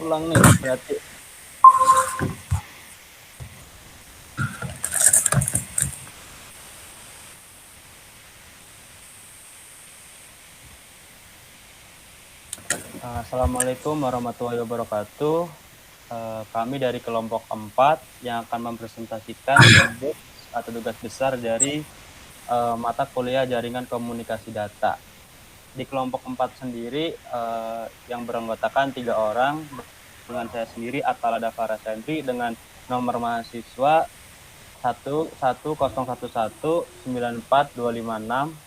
ulang nih berarti. Assalamualaikum warahmatullahi wabarakatuh. Kami dari kelompok 4 yang akan mempresentasikan tugas atau tugas besar dari mata kuliah jaringan komunikasi data. Di kelompok 4 sendiri yang beranggotakan 3 orang, dengan saya sendiri Atalada Farasentri dengan nomor mahasiswa 110119426.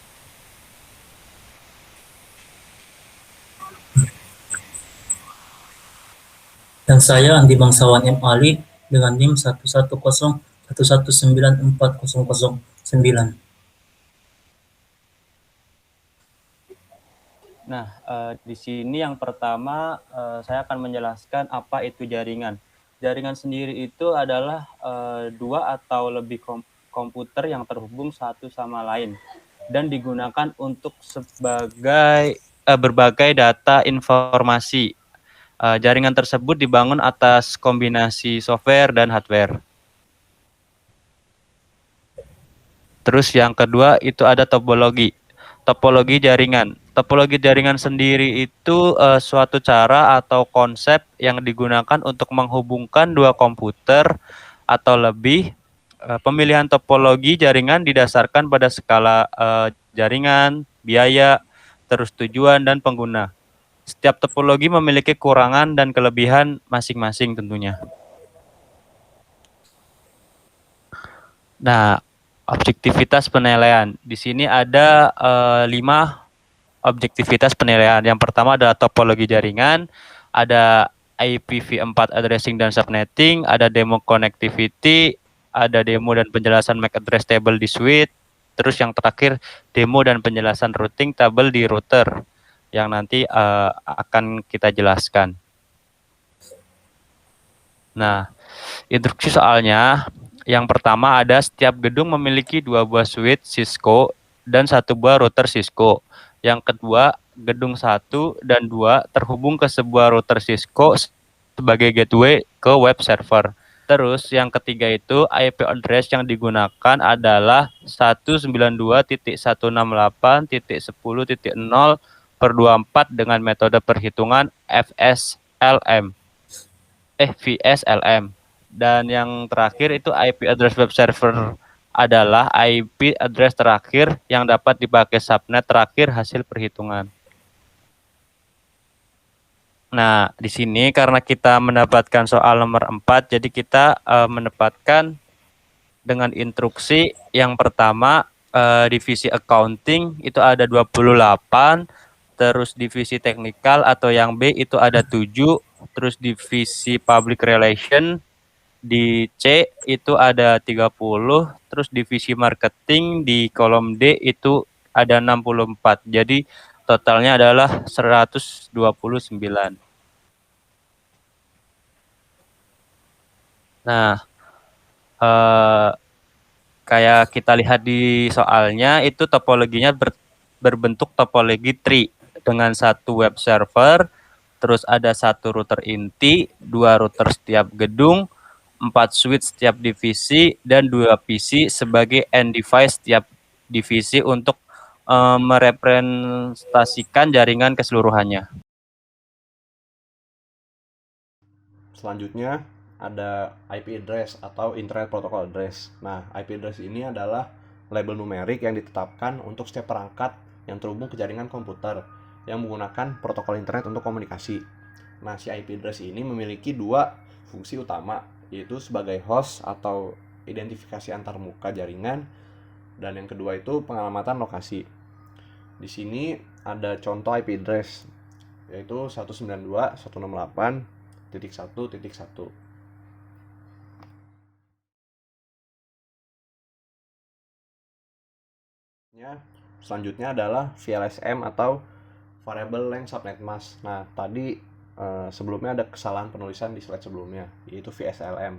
Dan saya Andi Bangsawan M. Ali dengan NIM 11011940009. Nah, di sini yang pertama saya akan menjelaskan apa itu jaringan. Jaringan sendiri itu adalah dua atau lebih komputer yang terhubung satu sama lain dan digunakan untuk berbagai data informasi. Jaringan tersebut dibangun atas kombinasi software dan hardware. Terus yang kedua itu ada topologi. Topologi jaringan. Topologi jaringan sendiri itu suatu cara atau konsep yang digunakan untuk menghubungkan dua komputer atau lebih. Pemilihan topologi jaringan didasarkan pada skala jaringan, biaya, terus tujuan, dan pengguna. Setiap topologi memiliki kekurangan dan kelebihan masing-masing tentunya. Nah, objektivitas penilaian. Di sini ada 5 objektivitas penilaian. Yang pertama adalah topologi jaringan, ada IPv4 addressing dan subnetting, ada demo connectivity, ada demo dan penjelasan MAC address table di switch, terus yang terakhir demo dan penjelasan routing table di router yang nanti akan kita jelaskan. Nah, instruksi soalnya yang pertama ada setiap gedung memiliki 2 buah switch Cisco dan 1 buah router Cisco. Yang kedua, gedung 1 dan 2 terhubung ke sebuah router Cisco sebagai gateway ke web server. Terus yang ketiga itu IP address yang digunakan adalah 192.168.10.0/24 dengan metode perhitungan VSLM. Dan yang terakhir itu IP address web server adalah IP address terakhir yang dapat dipakai subnet terakhir hasil perhitungan. Nah, di sini karena kita mendapatkan soal nomor 4, jadi kita mendapatkan dengan instruksi yang pertama divisi accounting itu ada 28, terus divisi teknikal atau yang B itu ada 7, terus divisi public relation di C itu ada 30, terus divisi marketing di kolom D itu ada 64. Jadi totalnya adalah 129. Nah, kayak kita lihat di soalnya itu topologinya berbentuk topologi tree dengan 1 web server, terus ada 1 router inti, 2 router setiap gedung, 4 switch setiap divisi, dan 2 PC sebagai end device setiap divisi untuk merepresentasikan jaringan keseluruhannya. Selanjutnya ada IP address atau Internet Protocol Address. Nah, IP address ini adalah label numerik yang ditetapkan untuk setiap perangkat yang terhubung ke jaringan komputer yang menggunakan protokol internet untuk komunikasi. Nah, si IP address ini memiliki 2 fungsi utama, yaitu sebagai host atau identifikasi antarmuka jaringan, dan yang kedua itu pengalamatan lokasi. Di sini ada contoh IP address, yaitu 192.168.1.1. Selanjutnya adalah VLSM atau Variable Length Subnet Mask. Nah, tadi sebelumnya ada kesalahan penulisan di slide sebelumnya, yaitu VSLM.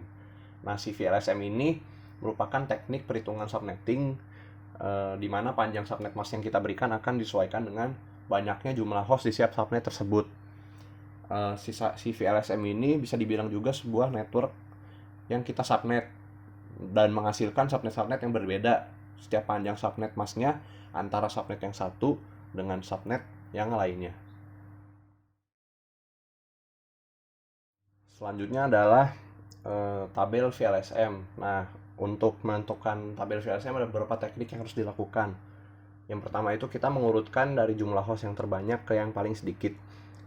Nah, si VLSM ini merupakan teknik perhitungan subnetting di mana panjang subnet mask yang kita berikan akan disesuaikan dengan banyaknya jumlah host di setiap subnet tersebut. si VLSM ini bisa dibilang juga sebuah network yang kita subnet dan menghasilkan subnet yang berbeda setiap panjang subnet masknya antara subnet yang satu dengan subnet yang lainnya. Selanjutnya adalah tabel VLSM. Nah, untuk menentukan tabel VLSM ada beberapa teknik yang harus dilakukan. Yang pertama itu kita mengurutkan dari jumlah host yang terbanyak ke yang paling sedikit.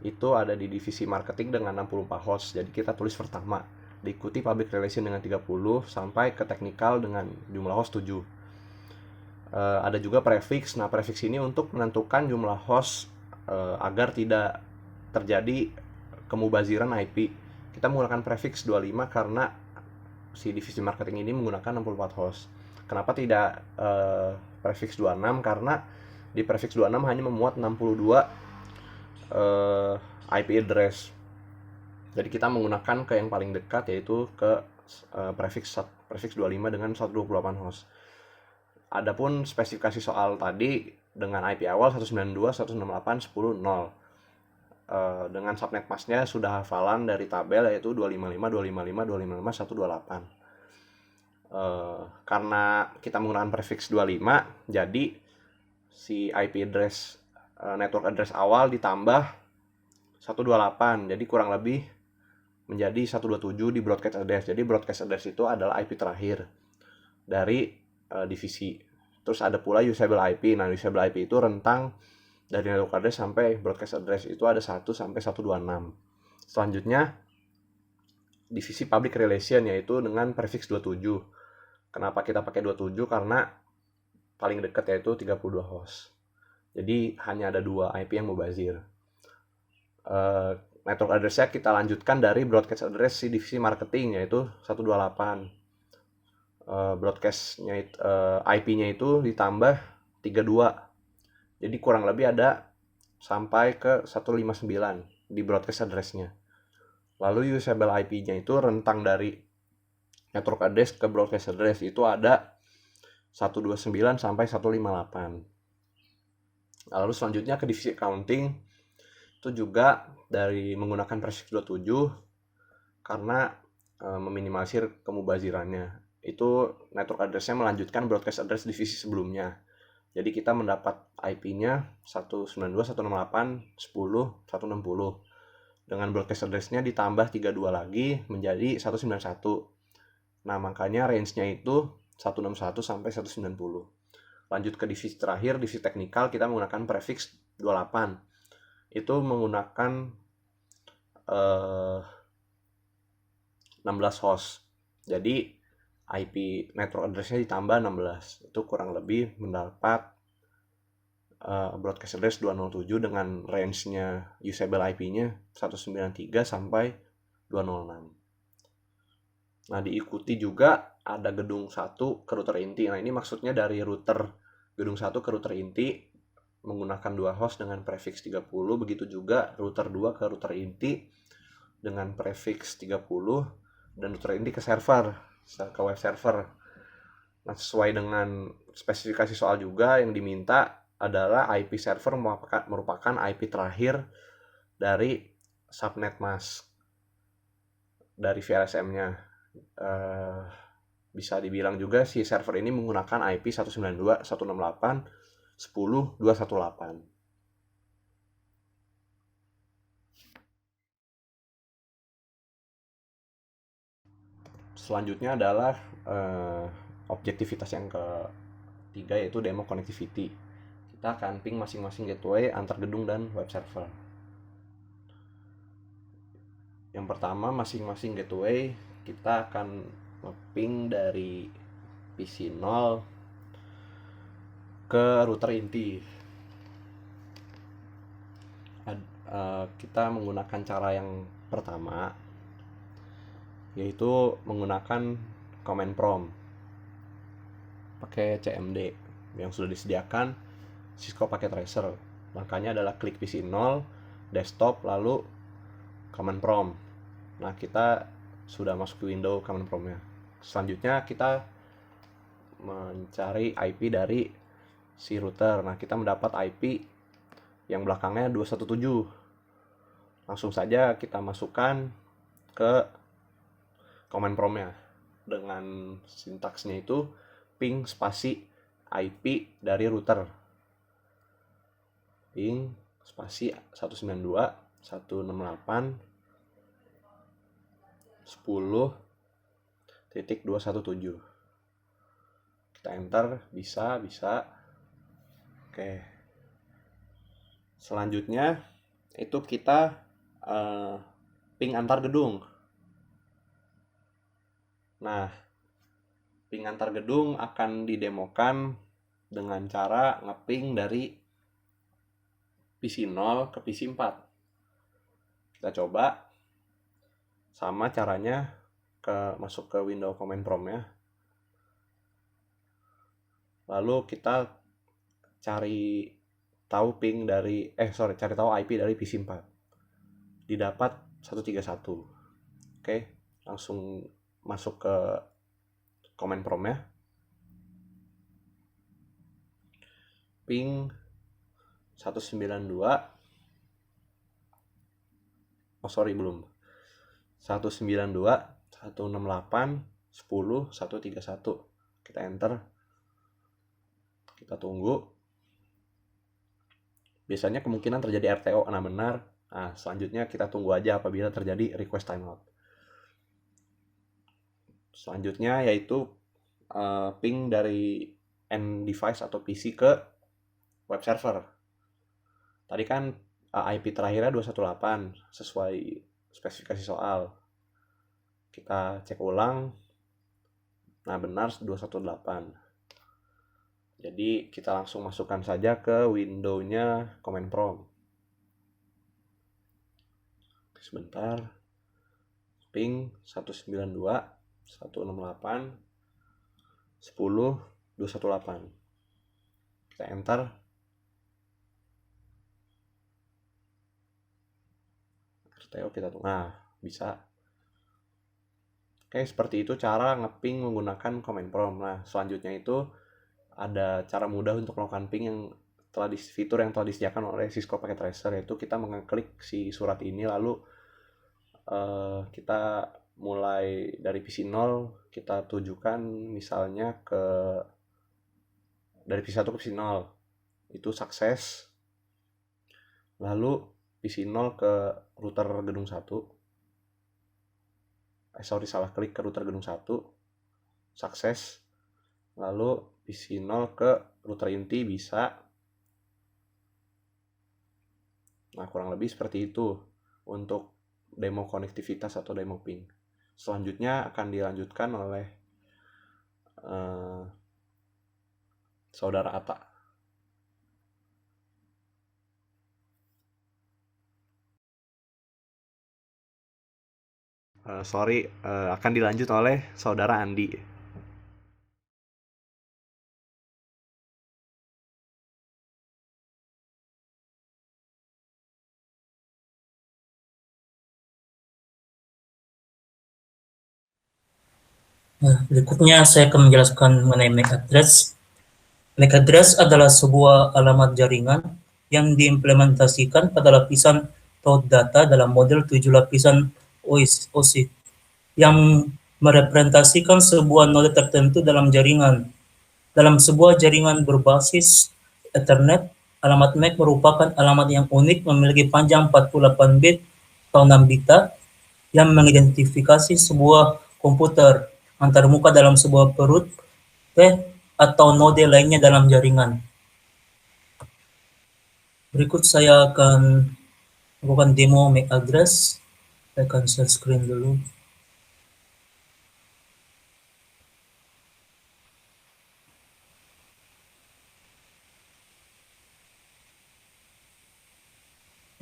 Itu ada di divisi marketing dengan 64 host. Jadi kita tulis pertama, diikuti public relation dengan 30 sampai ke technical dengan jumlah host 7. Ada juga prefix. Nah, prefix ini untuk menentukan jumlah host agar tidak terjadi kemubaziran IP. Kita menggunakan prefix 25 karena si divisi marketing ini menggunakan 64 host. Kenapa tidak prefix 26? Karena di prefix 26 hanya memuat 62 IP address. Jadi kita menggunakan ke yang paling dekat, yaitu ke prefix 25 dengan 128 host. Adapun spesifikasi soal tadi dengan IP awal 192.168.10.0. Dengan subnet masknya sudah hafalan dari tabel, yaitu 255.255.255.128. Karena kita menggunakan prefix 25, jadi si IP address network address awal ditambah 128, jadi kurang lebih menjadi 127 di broadcast address. Jadi broadcast address itu adalah IP terakhir dari divisi. Terus ada pula usable IP. Nah, usable IP itu rentang dari network address sampai broadcast address itu ada 1 sampai 126. Selanjutnya divisi public relation, yaitu dengan prefix 27. Kenapa kita pakai 27? Karena paling dekat yaitu 32 host. Jadi hanya ada 2 IP yang mubazir. Network address-nya kita lanjutkan dari broadcast address si divisi marketing, yaitu 128. Broadcast-nya IP-nya itu ditambah 32. Jadi kurang lebih ada sampai ke 159 di broadcast address-nya. Lalu usable IP-nya itu rentang dari network address ke broadcast address itu ada 129 sampai 158. Lalu selanjutnya ke divisi accounting, itu juga dari menggunakan prefix 27 karena meminimalisir kemubazirannya. Itu network address-nya melanjutkan broadcast address divisi sebelumnya. Jadi kita mendapat IP-nya 192.168.10.160. Dengan broadcast address-nya ditambah 32 lagi menjadi 191. Nah, makanya range-nya itu 161 sampai 190. Lanjut ke divisi terakhir, divisi teknikal, kita menggunakan prefix 28. Itu menggunakan 16 host. Jadi IP network address-nya ditambah 16. Itu kurang lebih mendapat broadcast address 207 dengan range-nya usable IP-nya 193 sampai 206. Nah, diikuti juga ada gedung 1 ke router inti. Nah, ini maksudnya dari router gedung 1 ke router inti menggunakan 2 host dengan prefix 30. Begitu juga router 2 ke router inti dengan prefix 30 dan router inti ke server, ke web server. Nah, sesuai dengan spesifikasi soal juga yang diminta adalah IP server merupakan IP terakhir dari subnet mask dari VLSM-nya. Bisa dibilang juga si server ini menggunakan IP 192.168.10.218. Selanjutnya adalah objektivitas yang ketiga, yaitu demo connectivity. Kita akan ping masing-masing gateway antar gedung dan web server. Yang pertama, masing-masing gateway kita akan ping dari PC 0 ke router inti. Kita menggunakan cara yang pertama, yaitu menggunakan command prompt pakai CMD yang sudah disediakan Cisco Packet Tracer. Langkahnya adalah klik PC 0, desktop, lalu command prompt. Nah, kita sudah masuk ke window command prompt-nya. Selanjutnya kita mencari IP dari si router. Nah, kita mendapat IP yang belakangnya 217. Langsung saja kita masukkan ke command prompt-nya dengan sintaksnya itu ping spasi IP dari router. Ping spasi 192.168.10.217. Kita enter, bisa. Oke. Selanjutnya itu kita ping antar gedung. Nah, ping antar gedung akan didemokan dengan cara ngeping dari PC 0 ke PC 4. Kita coba sama caranya masuk ke window command prompt-nya. Lalu kita cari tahu IP dari PC 4. Didapat 131. Oke, langsung masuk ke command prompt-nya. Ping 192.168.10.131. Kita enter. Kita tunggu. Biasanya kemungkinan terjadi RTO. Nah, benar. Nah, selanjutnya kita tunggu aja apabila terjadi request timeout. Selanjutnya yaitu ping dari end device atau PC ke web server. Tadi kan IP terakhirnya 218 sesuai spesifikasi soal. Kita cek ulang. Nah, benar 218. Jadi kita langsung masukkan saja ke window-nya command prompt. Sebentar. Ping 192.168.10.218. Kita enter. RTO kita tunggu. Nah, bisa. Oke, seperti itu cara ngeping menggunakan command prompt. Nah, selanjutnya itu ada cara mudah untuk melakukan ping fitur yang telah disediakan oleh Cisco Packet Tracer, yaitu kita mengeklik si surat ini, lalu kita mulai dari PC 0, kita tujukan misalnya dari PC 1 ke PC 0 itu sukses, lalu PC 0 ke router gedung 1, salah klik ke router gedung 1, sukses, lalu PC 0 ke router inti bisa. Nah, kurang lebih seperti itu untuk demo konektivitas atau demo ping. Selanjutnya akan dilanjutkan oleh Saudara Ata. Akan dilanjut oleh Saudara Andi. Nah, berikutnya saya akan menjelaskan mengenai MAC address. MAC address adalah sebuah alamat jaringan yang diimplementasikan pada lapisan root data dalam model 7 lapisan OSI yang merepresentasikan sebuah node tertentu dalam jaringan. Dalam sebuah jaringan berbasis Ethernet, alamat MAC merupakan alamat yang unik memiliki panjang 48 bit atau 6 bita yang mengidentifikasi sebuah komputer antarmuka dalam sebuah perut atau node lainnya dalam jaringan. Berikut saya akan lakukan demo MAC address. Saya akan share screen dulu.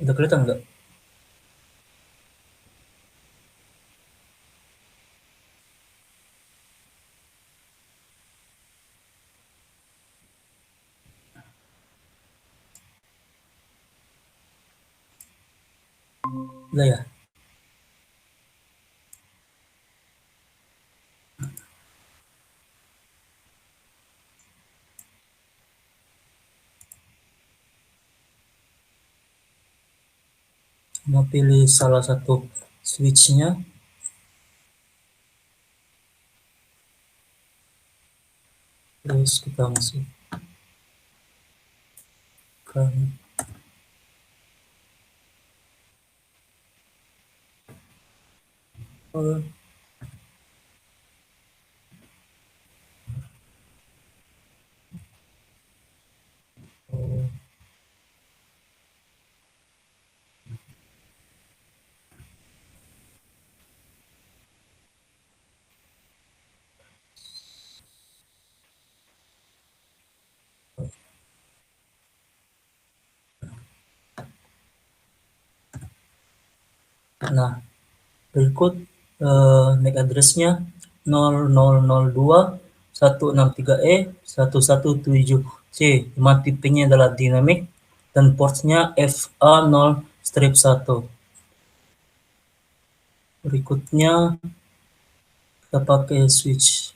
Udah kelihatan nggak? Udah ya? Mau pilih salah satu switch-nya. Terus kita masukkan Nah, berikut MAC address-nya 0002.163E 117C, dimana tipenya adalah dynamic dan portnya FA0-1. Berikutnya kita pakai switch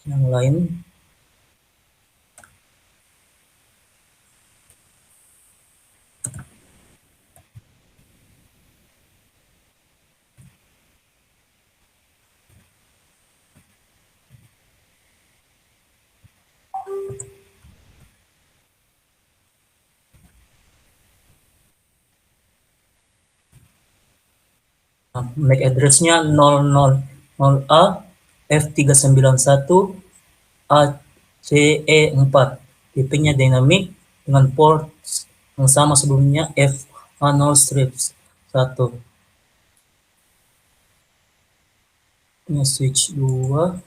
yang lain. MAC address-nya 000A F391 ACE4, tipenya dynamic dengan port yang sama sebelumnya FA0-1. Ini switch 2.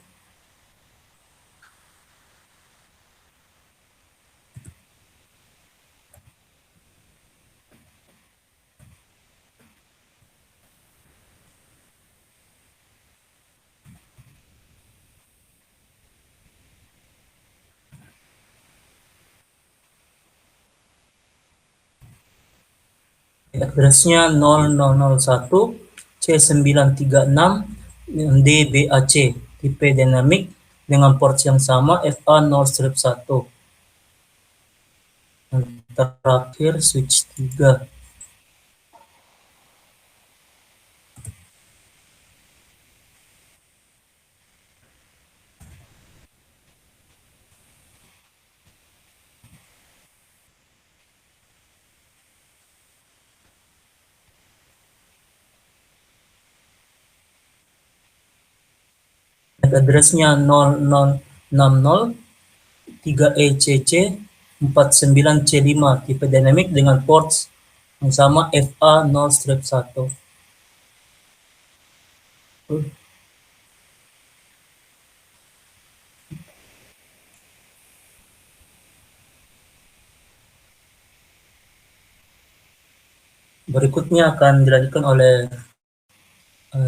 Address-nya 0001 C936 DBAC, tipe dynamic dengan port yang sama FA0-1. Dan terakhir switch 3. Address-nya 0060 3ECC 49C5, tipe dynamic dengan ports yang sama FA0-1. Berikutnya akan dilanjutkan oleh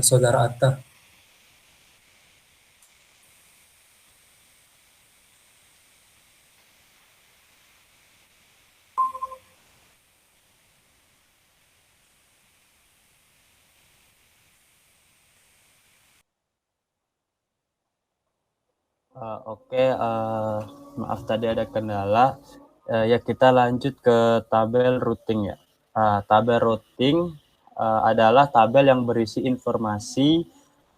Saudara Atta. Oke, maaf tadi ada kendala. Ya kita lanjut ke tabel routing ya. Tabel routing adalah tabel yang berisi informasi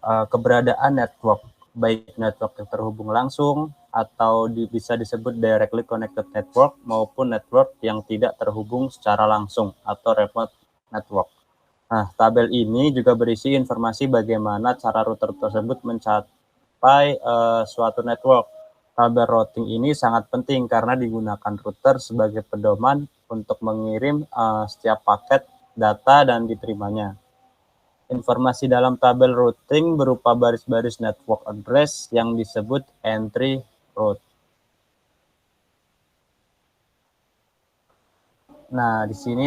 keberadaan network, baik network yang terhubung langsung atau bisa disebut directly connected network maupun network yang tidak terhubung secara langsung atau remote network. Nah, tabel ini juga berisi informasi bagaimana cara router tersebut mencapai suatu network. Tabel routing ini sangat penting karena digunakan router sebagai pedoman untuk mengirim setiap paket data dan diterimanya. Informasi dalam tabel routing berupa baris-baris network address yang disebut entry route. Nah, di sini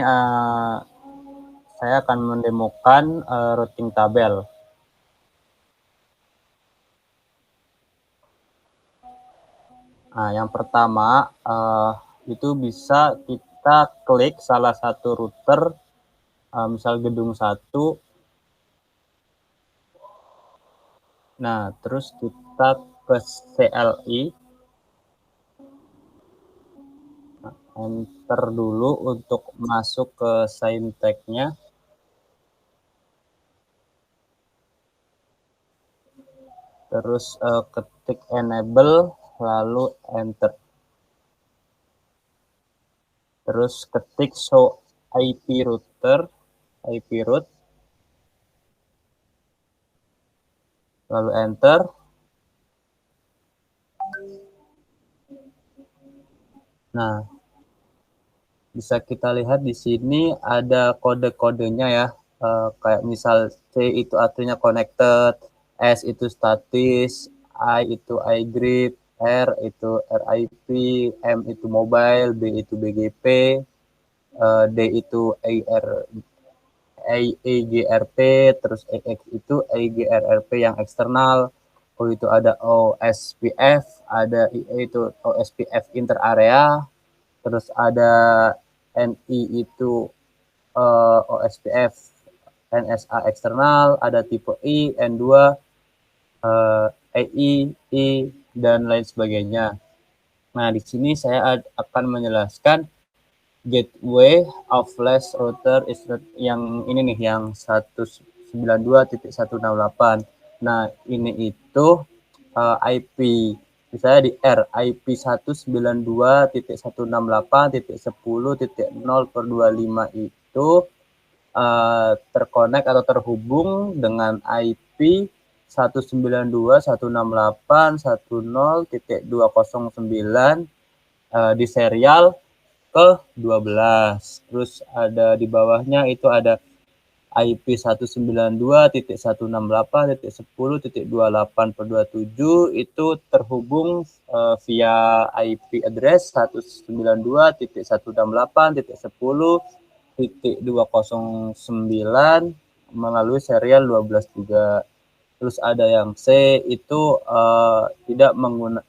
saya akan mendemokan routing tabel. Nah, yang pertama itu bisa kita klik salah satu router, misal gedung 1. Nah, terus kita ke CLI. Enter dulu untuk masuk ke syntax-nya. terus ketik enable, lalu enter. Terus ketik show IP router, IP route, lalu enter. Nah, bisa kita lihat di sini ada kode-kodenya ya. Kayak misal C itu artinya connected, S itu statis, I itu iGrip, R itu RIP, M itu mobile, B itu BGP, D itu EGRP, terus EX itu EGRRP yang eksternal, O itu ada OSPF, ada IE itu OSPF inter area, terus ada NI itu OSPF NSA eksternal, ada tipe I, N2, EI, I, dan lain sebagainya. Nah, di sini saya akan menjelaskan gateway of flash router is yang ini nih, yang 192.168. Nah, ini itu IP. Misalnya di R, IP 192.168.10.0/25 itu terkonek atau terhubung dengan IP 192.168.10.209 di serial ke 12. Terus ada di bawahnya itu ada IP 192.168.10.28/27 itu terhubung via IP address 192.168.10.209 melalui serial 12 juga. Terus ada yang C itu tidak menggunakan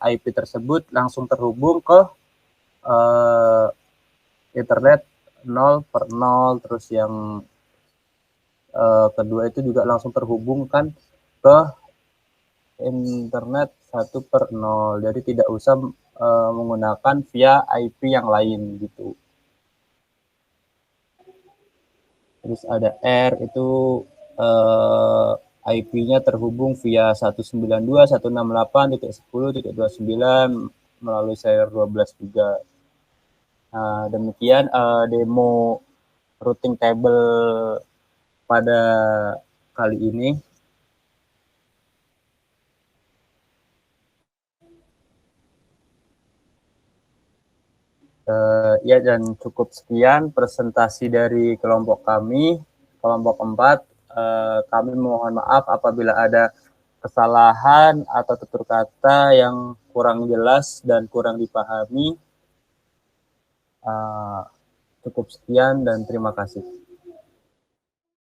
IP tersebut langsung terhubung ke internet 0/0. Terus yang kedua itu juga langsung terhubungkan ke internet 1/0. Jadi tidak usah menggunakan via IP yang lain gitu. Terus ada R itu IP-nya terhubung via 192.168.10.29 melalui serial 12 juga. Nah, demikian demo routing table pada kali ini. Ya, dan cukup sekian presentasi dari kelompok kami, kelompok 4. Kami mohon maaf apabila ada kesalahan atau tutur kata yang kurang jelas dan kurang dipahami. Cukup sekian dan terima kasih.